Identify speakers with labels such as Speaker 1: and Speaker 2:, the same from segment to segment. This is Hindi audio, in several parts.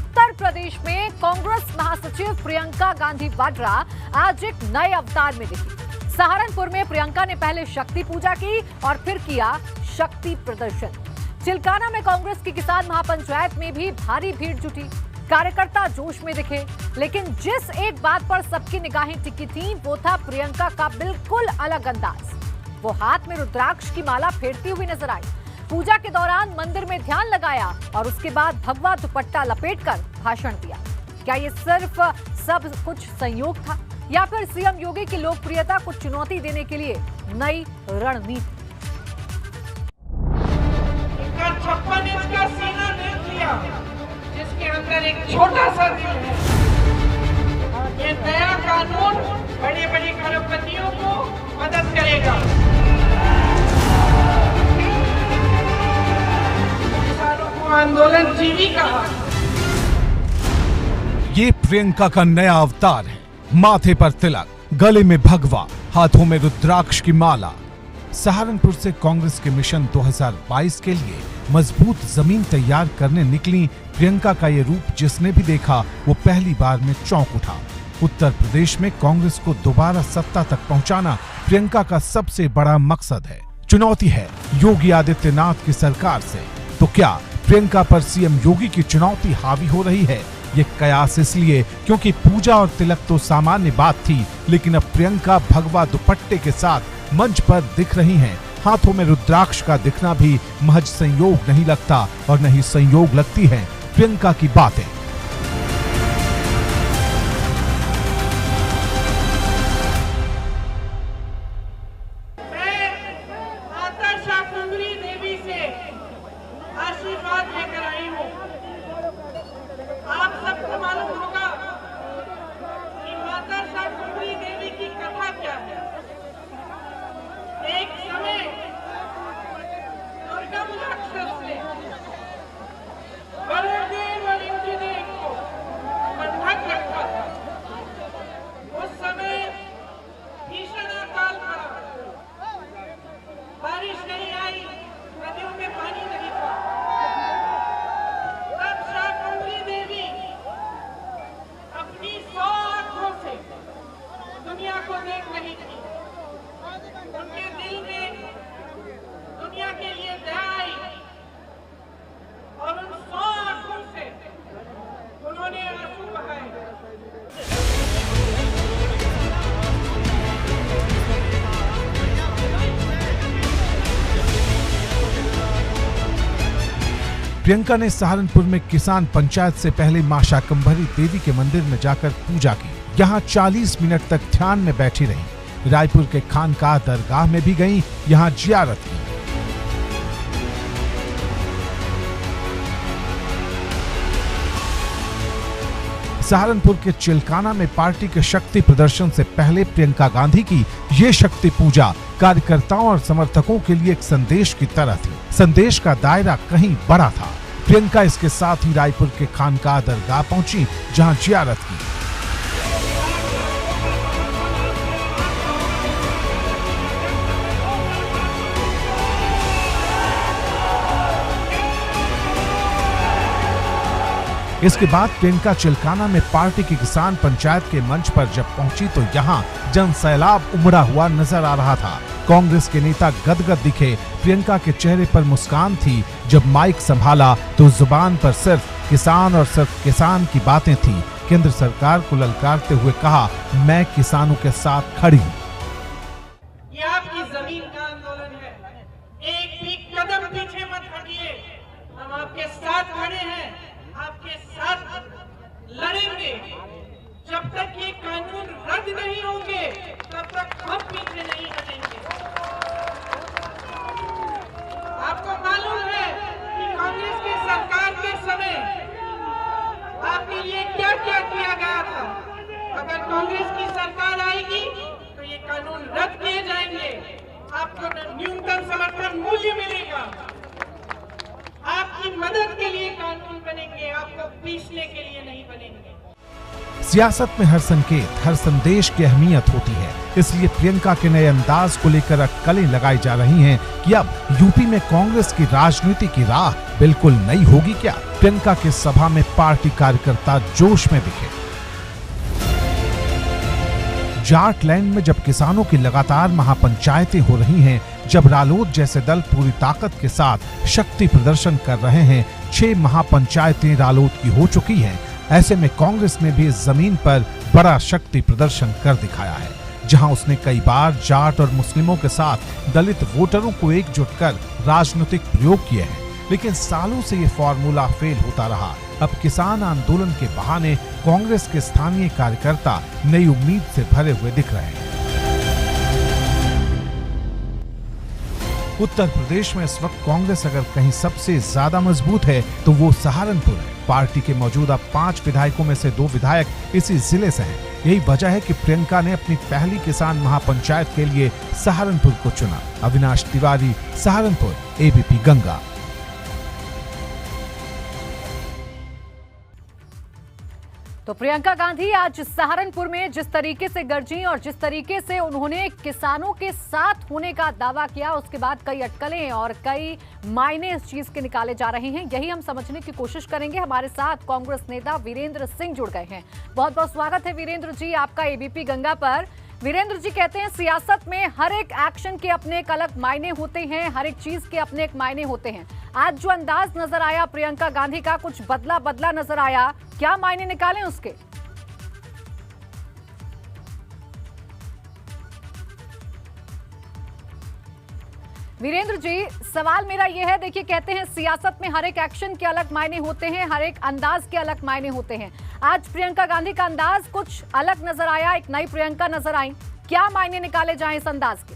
Speaker 1: उत्तर प्रदेश में कांग्रेस महासचिव प्रियंका गांधी वाड्रा आज एक नए अवतार में दिखी। सहारनपुर में प्रियंका ने पहले शक्ति पूजा की और फिर किया शक्ति प्रदर्शन। चिलकाना में कांग्रेस की किसान महापंचायत में भी भारी भीड़ जुटी। कार्यकर्ता जोश में दिखे, लेकिन जिस एक बात पर सबकी निगाहें टिकी थी वो था प्रियंका का बिल्कुल अलग अंदाज। वो हाथ में रुद्राक्ष की माला फेरती हुई नजर आई। पूजा के दौरान मंदिर में ध्यान लगाया और उसके बाद भगवा दुपट्टा लपेटकर भाषण दिया। क्या ये सिर्फ सब कुछ संयोग था या फिर सीएम योगी की लोकप्रियता को चुनौती देने के लिए नई रणनीति?
Speaker 2: 56 इंच का सीना देख लिया, जिसके अंदर एक छोटा सा दिल है। ये नया कानून बड़े बड़े करोड़पतियों को मदद करेगा। किसानों को आंदोलन जीवी कहा।
Speaker 3: ये प्रियंका का नया अवतार है। माथे पर तिलक, गले में भगवा, हाथों में रुद्राक्ष की माला। सहारनपुर से कांग्रेस के मिशन 2022 के लिए मजबूत जमीन तैयार करने निकली प्रियंका का ये रूप जिसने भी देखा वो पहली बार में चौंक उठा। उत्तर प्रदेश में कांग्रेस को दोबारा सत्ता तक पहुंचाना प्रियंका का सबसे बड़ा मकसद है। चुनौती है योगी आदित्यनाथ की सरकार से। तो क्या प्रियंका पर सीएम योगी की चुनौती हावी हो रही है? ये कयास इसलिए क्योंकि पूजा और तिलक तो सामान्य बात थी, लेकिन अब प्रियंका भगवा दुपट्टे के साथ मंच पर दिख रही हैं। हाथों में रुद्राक्ष का दिखना भी महज संयोग नहीं लगता और नहीं संयोग लगती है प्रियंका की बातें।
Speaker 2: मैं माता शाकुंभरी देवी से आशीर्वाद लेकर आई हूँ। आप सबको मालूम होगा कि माता शाकुंभरी देवी की कथा क्या है। एक समय दुर्गम राक्षस ने वरुणदेव और इंद्रदेव को बंधक रखा था। उस समय भीषण अकाल पड़ा, बारिश नहीं आई, नदियों में पानी नहीं था। तब शाकुंभरी देवी अपनी 100 आंखों से दुनिया को देख रही थी। उनके दिल में दुनिया के लिए दया आई और उन 100 आंखों से उन्होंने आंसू बहाए।
Speaker 3: प्रियंका ने सहारनपुर में किसान पंचायत से पहले मां शाकंभरी देवी के मंदिर में जाकर पूजा की। यहाँ 40 मिनट तक ध्यान में बैठी रही। रायपुर के खानकाह दरगाह में भी गईं, यहाँ जियारत की। सहारनपुर के चिलकाना में पार्टी के शक्ति प्रदर्शन से पहले प्रियंका गांधी की ये शक्ति पूजा कार्यकर्ताओं और समर्थकों के लिए एक संदेश की तरह थी। संदेश का दायरा कहीं बड़ा था। प्रियंका इसके साथ ही रायपुर के खानकाह दरगाह पहुंची, जहां जियारत की। इसके बाद प्रियंका चिलकाना में पार्टी की किसान पंचायत के मंच पर जब पहुंची तो यहाँ जन सैलाब उमड़ा हुआ नजर आ रहा था। कांग्रेस के नेता गदगद दिखे। प्रियंका के चेहरे पर मुस्कान थी। जब माइक संभाला तो जुबान पर सिर्फ किसान और सिर्फ किसान की बातें थी। केंद्र सरकार को ललकारते हुए कहा, मैं किसानों के साथ खड़ी हूँ।
Speaker 2: ये आपकी जमीन का आंदोलन है। एक भी कदम पीछे मत हटिए। हम आपके साथ खड़े हैं, आपके साथ लड़ेंगे। जब तक ये कानून रद्द नहीं होंगे तब तक हम पीछे नहीं हटेंगे। आपको मालूम है कि कांग्रेस की सरकार के समय आपके लिए क्या क्या किया गया था। अगर कांग्रेस की सरकार आएगी तो ये कानून रद्द किए जाएंगे। आपको न्यूनतम समर्थन मूल्य मिलेगा। आपकी मदद के लिए कानून बनेंगे, आपको पीसने के लिए नहीं बनेंगे।
Speaker 3: सियासत में हर संकेत, हर संदेश की अहमियत होती है। इसलिए प्रियंका के नए अंदाज को लेकर अटकलें लगाई जा रही हैं कि अब यूपी में कांग्रेस की राजनीति की राह बिल्कुल नई होगी क्या? प्रियंका के सभा में पार्टी कार्यकर्ता जोश में दिखे। जाटलैंड में जब किसानों की लगातार महापंचायतें हो रही हैं, जब रालोद जैसे दल पूरी ताकत के साथ शक्ति प्रदर्शन कर रहे हैं, 6 महापंचायतें रालोद की हो चुकी हैं, ऐसे में कांग्रेस ने भी इस जमीन पर बड़ा शक्ति प्रदर्शन कर दिखाया है, जहां उसने कई बार जाट और मुस्लिमों के साथ दलित वोटरों को एकजुट कर राजनीतिक प्रयोग किए हैं। लेकिन सालों से ये फॉर्मूला फेल होता रहा। अब किसान आंदोलन के बहाने कांग्रेस के स्थानीय कार्यकर्ता नई उम्मीद से भरे हुए दिख रहे हैं। उत्तर प्रदेश में इस वक्त कांग्रेस अगर कहीं सबसे ज्यादा मजबूत है तो वो सहारनपुर है। पार्टी के मौजूदा 5 विधायकों में से 2 विधायक इसी जिले से हैं। यही वजह है कि प्रियंका ने अपनी पहली किसान महापंचायत के लिए सहारनपुर को चुना। अविनाश तिवारी, सहारनपुर, एबीपी गंगा।
Speaker 1: तो प्रियंका गांधी आज सहारनपुर में जिस तरीके से गरजी और जिस तरीके से उन्होंने किसानों के साथ होने का दावा किया, उसके बाद कई अटकलें और कई मायने इस चीज के निकाले जा रहे हैं। यही हम समझने की कोशिश करेंगे। हमारे साथ कांग्रेस नेता वीरेंद्र सिंह जुड़ गए हैं। बहुत बहुत स्वागत है वीरेंद्र जी आपका एबीपी गंगा पर। वीरेंद्र जी कहते हैं सियासत में हर एक एक्शन के अपने एक अलग मायने होते हैं, हर एक चीज के अपने एक मायने होते हैं। आज जो अंदाज नजर आया प्रियंका गांधी का, कुछ बदला बदला नजर आया, क्या मायने निकालें उसके? वीरेंद्र जी, सवाल मेरा यह है, देखिए कहते हैं सियासत में हर एक एक्शन के अलग मायने होते हैं, हर एक अंदाज के अलग मायने होते हैं। आज प्रियंका गांधी का अंदाज कुछ अलग नजर आया, एक नई प्रियंका नजर आई, क्या मायने निकाले जाएं इस अंदाज के?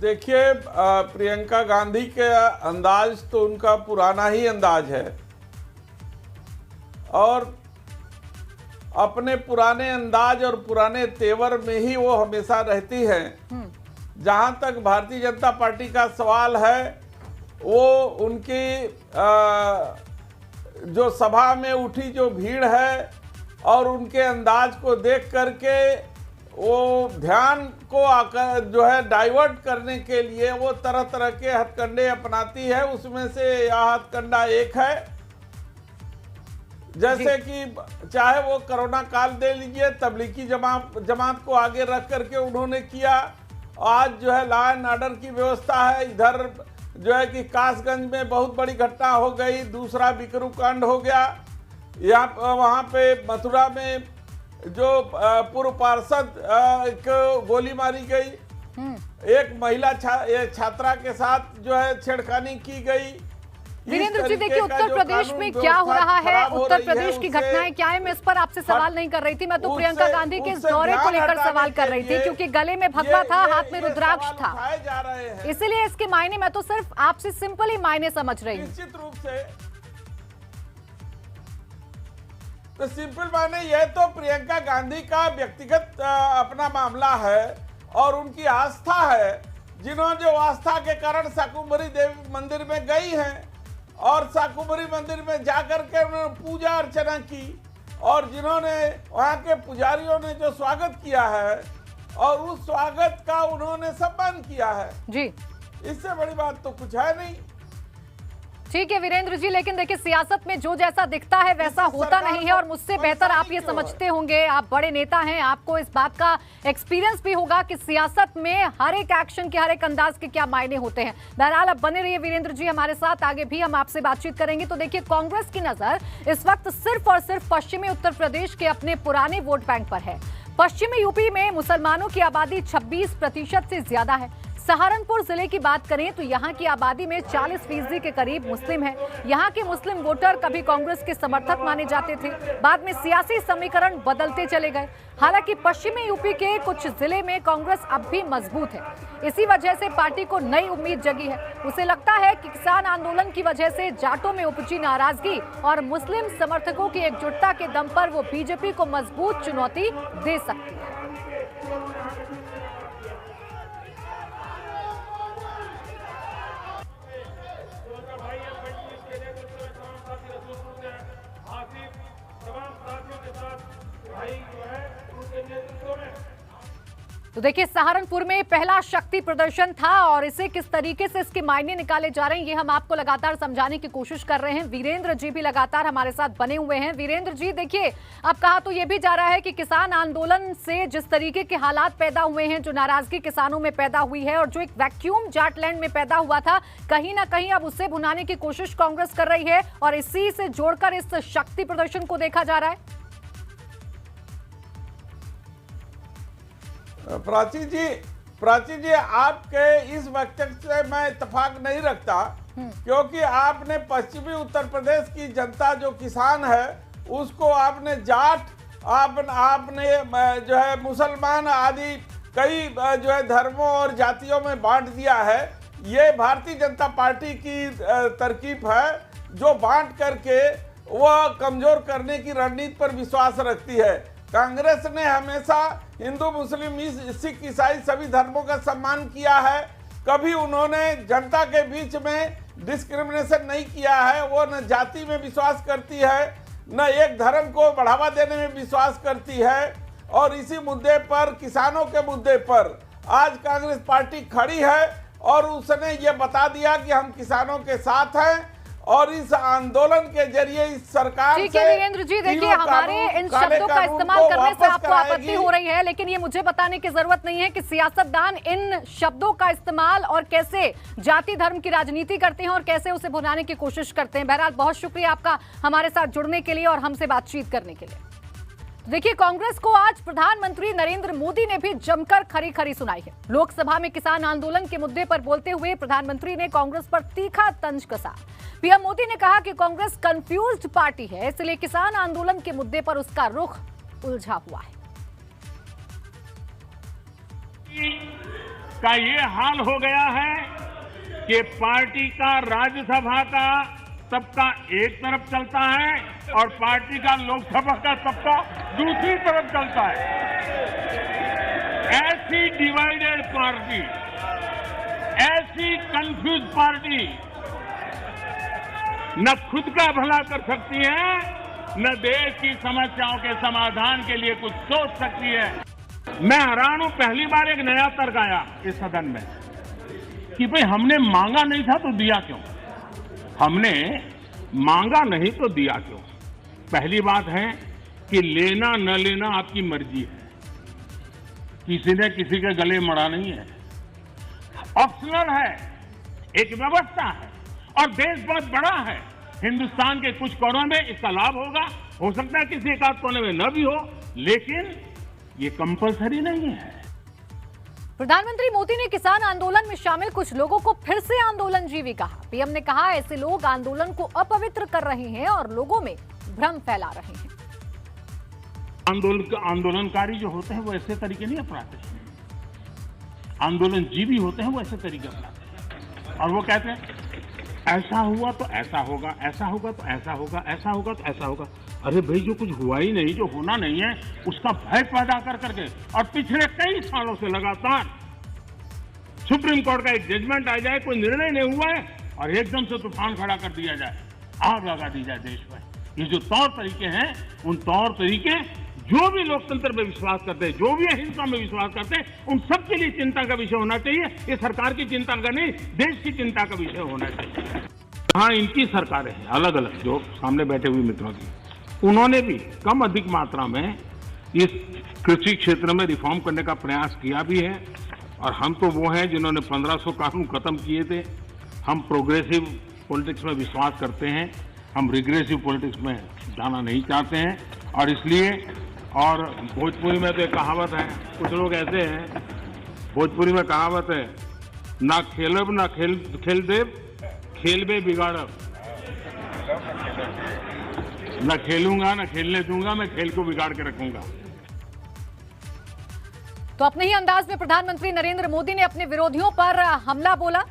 Speaker 4: देखिए, प्रियंका गांधी के अंदाज तो उनका पुराना ही अंदाज है और अपने पुराने अंदाज और पुराने तेवर में ही वो हमेशा रहती हैं। जहां तक भारतीय जनता पार्टी का सवाल है, वो उनकी जो सभा में उठी जो भीड़ है और उनके अंदाज को देख करके वो ध्यान को आकर जो है डाइवर्ट करने के लिए वो तरह तरह के हथकंडे अपनाती है। उसमें से यह हथकंडा एक है, जैसे कि चाहे वो कोरोना काल दे लीजिए, तबलीगी जमात को आगे रख करके उन्होंने किया। आज जो है लॉ एंड ऑर्डर की व्यवस्था है। इधर जो है कि कासगंज में बहुत बड़ी घटना हो गई, दूसरा बिकरू कांड हो गया। यहाँ वहाँ पे मथुरा में जो पूर्व पार्षद को गोली मारी गई, एक महिला छात्रा के साथ जो है छेड़खानी की गई।
Speaker 1: वीरेंद्र जी, देखिए उत्तर प्रदेश में क्या हो रहा है, उत्तर प्रदेश की घटनाएं क्या है, मैं इस पर आपसे सवाल नहीं कर रही थी। मैं तो प्रियंका गांधी के इस दौरे को लेकर सवाल कर रही थी, क्योंकि गले में भगवा था, हाथ में रुद्राक्ष था, इसीलिए इसके मायने मैं तो सिर्फ आपसे सिंपल ही मायने समझ रही हूँ।
Speaker 4: निश्चित रूप से तो सिंपल माने यह तो प्रियंका गांधी का व्यक्तिगत अपना मामला है और उनकी आस्था है। जिन्होंने जो आस्था के कारण शाकुंभरी देवी मंदिर में गई हैं और शाकुंभरी मंदिर में जाकर के उन्होंने पूजा अर्चना की और जिन्होंने वहाँ के पुजारियों ने जो स्वागत किया है और उस स्वागत का उन्होंने सम्मान किया है जी, इससे बड़ी बात तो कुछ है नहीं।
Speaker 1: ठीक है वीरेंद्र जी, लेकिन देखिए सियासत में जो जैसा दिखता है वैसा होता नहीं है और मुझसे बेहतर आप ये समझते होंगे, आप बड़े नेता हैं, आपको इस बात का एक्सपीरियंस भी होगा कि सियासत में हर एक एक्शन के, हर एक अंदाज के क्या मायने होते हैं। बहरहाल अब बने रहिए वीरेंद्र जी हमारे साथ, आगे भी हम आपसे बातचीत करेंगे। तो देखिए कांग्रेस की नजर इस वक्त सिर्फ और सिर्फ पश्चिमी उत्तर प्रदेश के अपने पुराने वोट बैंक पर है। पश्चिमी यूपी में मुसलमानों की आबादी 26% से ज्यादा है। सहारनपुर जिले की बात करें तो यहाँ की आबादी में 40% के करीब मुस्लिम है। यहाँ के मुस्लिम वोटर कभी कांग्रेस के समर्थक माने जाते थे, बाद में सियासी समीकरण बदलते चले गए। हालांकि पश्चिमी यूपी के कुछ जिले में कांग्रेस अब भी मजबूत है। इसी वजह से पार्टी को नई उम्मीद जगी है। उसे लगता है कि किसान आंदोलन की वजह से जाटों में उपजी नाराजगी और मुस्लिम समर्थकों की एकजुटता के दम पर वो बीजेपी को मजबूत चुनौती दे सकती है। तो देखिए, सहारनपुर में पहला शक्ति प्रदर्शन था और इसे किस तरीके से इसके मायने निकाले जा रहे हैं ये हम आपको लगातार समझाने की कोशिश कर रहे हैं। वीरेंद्र जी भी लगातार हमारे साथ बने हुए हैं। वीरेंद्र जी, देखिए, अब कहा तो ये भी जा रहा है कि किसान आंदोलन से जिस तरीके के हालात पैदा हुए हैं, जो नाराजगी किसानों में पैदा हुई है और जो एक वैक्यूम जाटलैंड में पैदा हुआ था, कहीं ना कहीं अब उसे भुनाने की कोशिश कांग्रेस कर रही है और इसी से जोड़कर इस शक्ति प्रदर्शन को देखा जा रहा है।
Speaker 4: प्राची जी, आपके इस वक्तव्य से मैं इत्तेफाक नहीं रखता, क्योंकि आपने पश्चिमी उत्तर प्रदेश की जनता जो किसान है उसको आपने जाट, आपने जो है मुसलमान आदि कई जो है धर्मों और जातियों में बांट दिया है। ये भारतीय जनता पार्टी की तरकीब है, जो बांट करके वह कमजोर करने की रणनीति पर विश्वास रखती है। कांग्रेस ने हमेशा हिंदू, मुस्लिम, सिख, ईसाई सभी धर्मों का सम्मान किया है। कभी उन्होंने जनता के बीच में डिस्क्रिमिनेशन नहीं किया है। वो न जाति में विश्वास करती है, न एक धर्म को बढ़ावा देने में विश्वास करती है। और इसी मुद्दे पर, किसानों के मुद्दे पर आज कांग्रेस पार्टी खड़ी है और उसने ये बता दिया कि हम किसानों के साथ हैं और इस आंदोलन के जरिए इस सरकार
Speaker 1: ठीक है वीरेंद्र जी, देखिए, हमारे इन शब्दों का इस्तेमाल करने से आपको आपत्ति हो रही है, लेकिन ये मुझे बताने की जरूरत नहीं है कि सियासतदान इन शब्दों का इस्तेमाल और कैसे जाति धर्म की राजनीति करते हैं और कैसे उसे भुनाने की कोशिश करते हैं। बहरहाल, बहुत शुक्रिया आपका हमारे साथ जुड़ने के लिए और हमसे बातचीत करने के लिए। देखिए, कांग्रेस को आज प्रधानमंत्री नरेंद्र मोदी ने भी जमकर खरी खरी सुनाई है। लोकसभा में किसान आंदोलन के मुद्दे पर बोलते हुए प्रधानमंत्री ने कांग्रेस पर तीखा तंज कसा। पीएम मोदी ने कहा कि कांग्रेस कंफ्यूज्ड पार्टी है, इसलिए किसान आंदोलन के मुद्दे पर उसका रुख उलझा हुआ है।
Speaker 5: का ये हाल हो गया है कि पार्टी का राज्यसभा का सबका एक तरफ चलता है और पार्टी का लोकसभा का सबका दूसरी तरफ चलता है। ऐसी डिवाइडेड पार्टी, ऐसी कंफ्यूज पार्टी न खुद का भला कर सकती है, न देश की समस्याओं के समाधान के लिए कुछ सोच सकती है। मैं हैरान हूं, पहली बार एक नया तर्क आया इस सदन में कि भाई हमने मांगा नहीं था तो दिया क्यों, हमने मांगा नहीं तो दिया क्यों। पहली बात है कि लेना न लेना आपकी मर्जी है, किसी ने किसी के गले मड़ा नहीं है, ऑप्शनल है, एक व्यवस्था है और देश बहुत बड़ा है। हिंदुस्तान के कुछ कोनों में इसका लाभ होगा, हो सकता है किसी एक आध कोने में न भी हो, लेकिन ये कंपल्सरी नहीं है।
Speaker 1: प्रधानमंत्री मोदी ने किसान आंदोलन में शामिल कुछ लोगों को फिर से आंदोलनजीवी कहा। पीएम ने कहा, ऐसे लोग आंदोलन को अपवित्र कर रहे हैं और लोगों में भ्रम फैला रहे हैं।
Speaker 5: आंदोलनकारी जो होते हैं वो ऐसे तरीके नहीं अपनाते, आंदोलनजीवी होते हैं वो ऐसे तरीके अपनाते हैं और वो कहते हैं ऐसा हुआ तो ऐसा होगा, ऐसा होगा तो ऐसा होगा, ऐसा होगा तो ऐसा होगा। अरे भाई, जो कुछ हुआ ही नहीं, जो होना नहीं है, उसका भय पैदा कर करके और पिछले कई सालों से लगातार सुप्रीम कोर्ट का एक जजमेंट आ जाए, कोई निर्णय नहीं हुआ है और एकदम से तूफान खड़ा कर दिया जाए, आग लगा दी जाए देश में। ये जो तौर तरीके हैं, उन तौर तरीके जो भी लोकतंत्र में विश्वास करते हैं, जो भी अहिंसा में विश्वास करते हैं, उन सब के लिए चिंता का विषय होना चाहिए। ये सरकार की चिंता का नहीं, देश की चिंता का विषय होना चाहिए। हाँ, इनकी सरकारें हैं अलग अलग, जो सामने बैठे हुए मित्रों की, उन्होंने भी कम अधिक मात्रा में इस कृषि क्षेत्र में रिफॉर्म करने का प्रयास किया भी है और हम तो वो हैं जिन्होंने 1500 कानून खत्म किए थे। हम प्रोग्रेसिव पॉलिटिक्स में विश्वास करते हैं, हम रिग्रेसिव पॉलिटिक्स में जाना नहीं चाहते हैं और इसलिए, और भोजपुरी में तो एक कहावत है, कुछ लोग ऐसे हैं, भोजपुरी में कहावत है, ना खेलब ना खेल देव, खेलबे बिगाड़ब। न खेलूंगा न खेलने दूंगा, मैं खेल को बिगाड़ के रखूंगा।
Speaker 1: तो अपने ही अंदाज में प्रधानमंत्री नरेंद्र मोदी ने अपने विरोधियों पर हमला बोला।